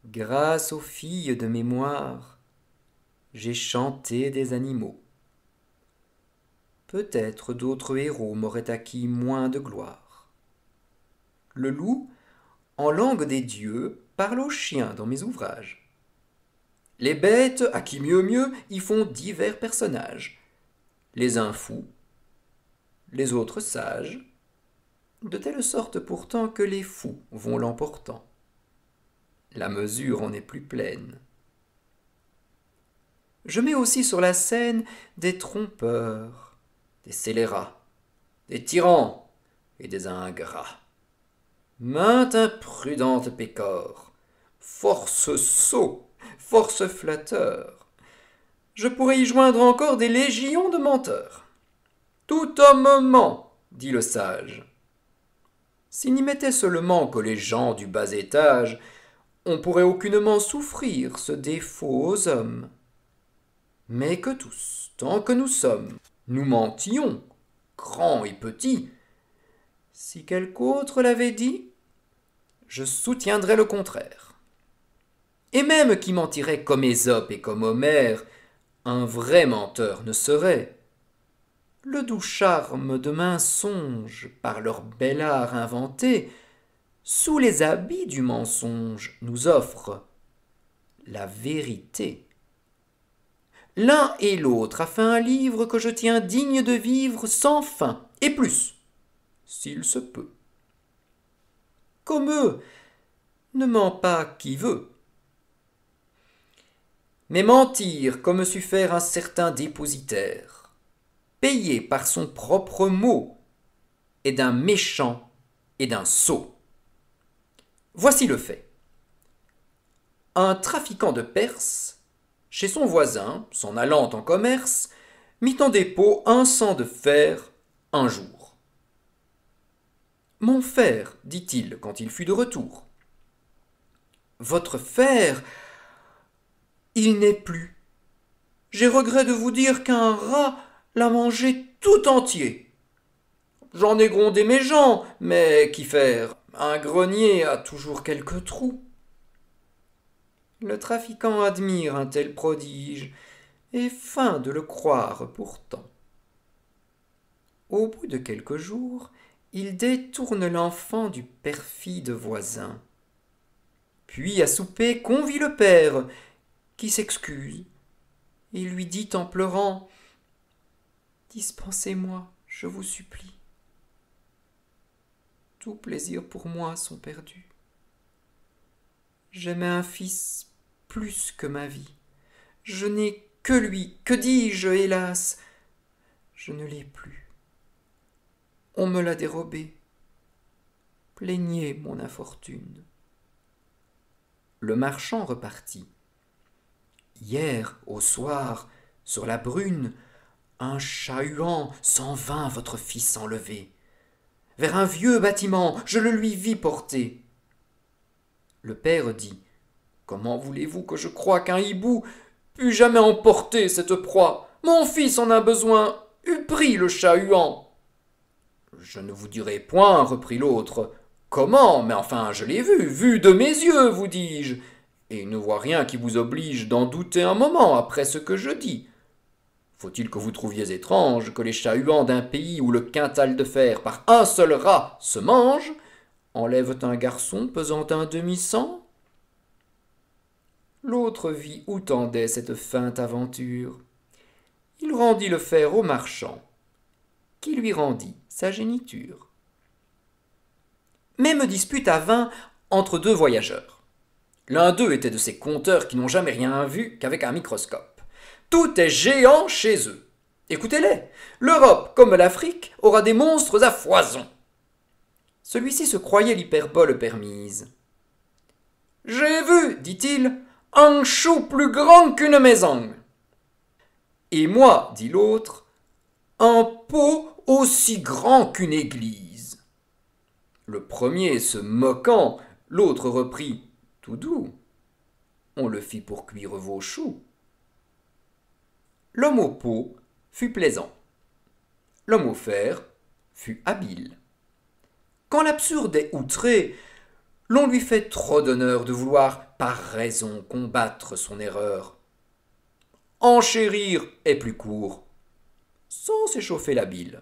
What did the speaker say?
Grâce aux filles de mémoire, j'ai chanté des animaux. Peut-être d'autres héros m'auraient acquis moins de gloire. Le loup, en langue des dieux, parle aux chiens dans mes ouvrages. Les bêtes, à qui mieux, y font divers personnages. Les uns fous, les autres sages, de telle sorte pourtant que les fous vont l'emportant. La mesure en est plus pleine. Je mets aussi sur la scène des trompeurs, des scélérats, des tyrans et des ingrats. Mainte imprudente pécore, force sot, force flatteur. Je pourrais y joindre encore des légions de menteurs. Tout homme ment, dit le sage. S'il n'y mettait seulement que les gens du bas étage, on pourrait aucunement souffrir ce défaut aux hommes. Mais que tous, tant que nous sommes, nous mentions, grands et petits, si quelque autre l'avait dit, je soutiendrais le contraire. Et même qui mentirait comme Ésope et comme Homère, un vrai menteur ne serait. Le doux charme de mensonge, par leur bel art inventé, sous les habits du mensonge, nous offre la vérité. L'un et l'autre a fait un livre que je tiens digne de vivre sans fin, et plus, s'il se peut. Comme eux, ne ment pas qui veut. Mais mentir comme sut faire un certain dépositaire, payé par son propre mot, est d'un méchant et d'un sot. Voici le fait. Un trafiquant de Perse, chez son voisin, s'en allant en commerce, mit en dépôt un cent de fer un jour. Mon fer, dit-il quand il fut de retour. Votre fer, il n'est plus. J'ai regret de vous dire qu'un rat l'a mangé tout entier. J'en ai grondé mes gens, mais qu'y faire? Un grenier a toujours quelques trous. Le trafiquant admire un tel prodige, et feint de le croire pourtant. Au bout de quelques jours, il détourne l'enfant du perfide voisin. Puis à souper convie le père, qui s'excuse. Il lui dit en pleurant « Dispensez-moi, je vous supplie. Tout plaisir pour moi sont perdus. J'aimais un fils plus que ma vie. Je n'ai que lui. Que dis-je, hélas? Je ne l'ai plus. On me l'a dérobé. Plaignez mon infortune. » Le marchand repartit. Hier, au soir, sur la brune, un chat-huant s'en vint votre fils enlever. Vers un vieux bâtiment, je le lui vis porter. Le père dit, comment voulez-vous que je croie qu'un hibou pût jamais emporter cette proie? Mon fils en a besoin, eût pris le chat-huant. Je ne vous dirai point, reprit l'autre. Comment? Mais enfin, je l'ai vu de mes yeux, vous dis-je, et il ne voit rien qui vous oblige d'en douter un moment après ce que je dis. Faut-il que vous trouviez étrange que les chats-huants d'un pays où le quintal de fer par un seul rat se mange enlèvent un garçon pesant un demi-cent? L'autre vit où tendait cette feinte aventure. Il rendit le fer au marchand, qui lui rendit sa géniture. Même dispute à vain entre deux voyageurs. L'un d'eux était de ces conteurs qui n'ont jamais rien vu qu'avec un microscope. Tout est géant chez eux. Écoutez-les, l'Europe, comme l'Afrique, aura des monstres à foison. Celui-ci se croyait l'hyperbole permise. J'ai vu, dit-il, un chou plus grand qu'une maison. Et moi, dit l'autre, un pot aussi grand qu'une église. Le premier se moquant, l'autre reprit, tout doux. On le fit pour cuire vos choux. L'homme au pot fut plaisant. L'homme au fer fut habile. Quand l'absurde est outré, L'on lui fait trop d'honneur de vouloir par raison combattre son erreur. Enchérir est plus court, sans s'échauffer la bile.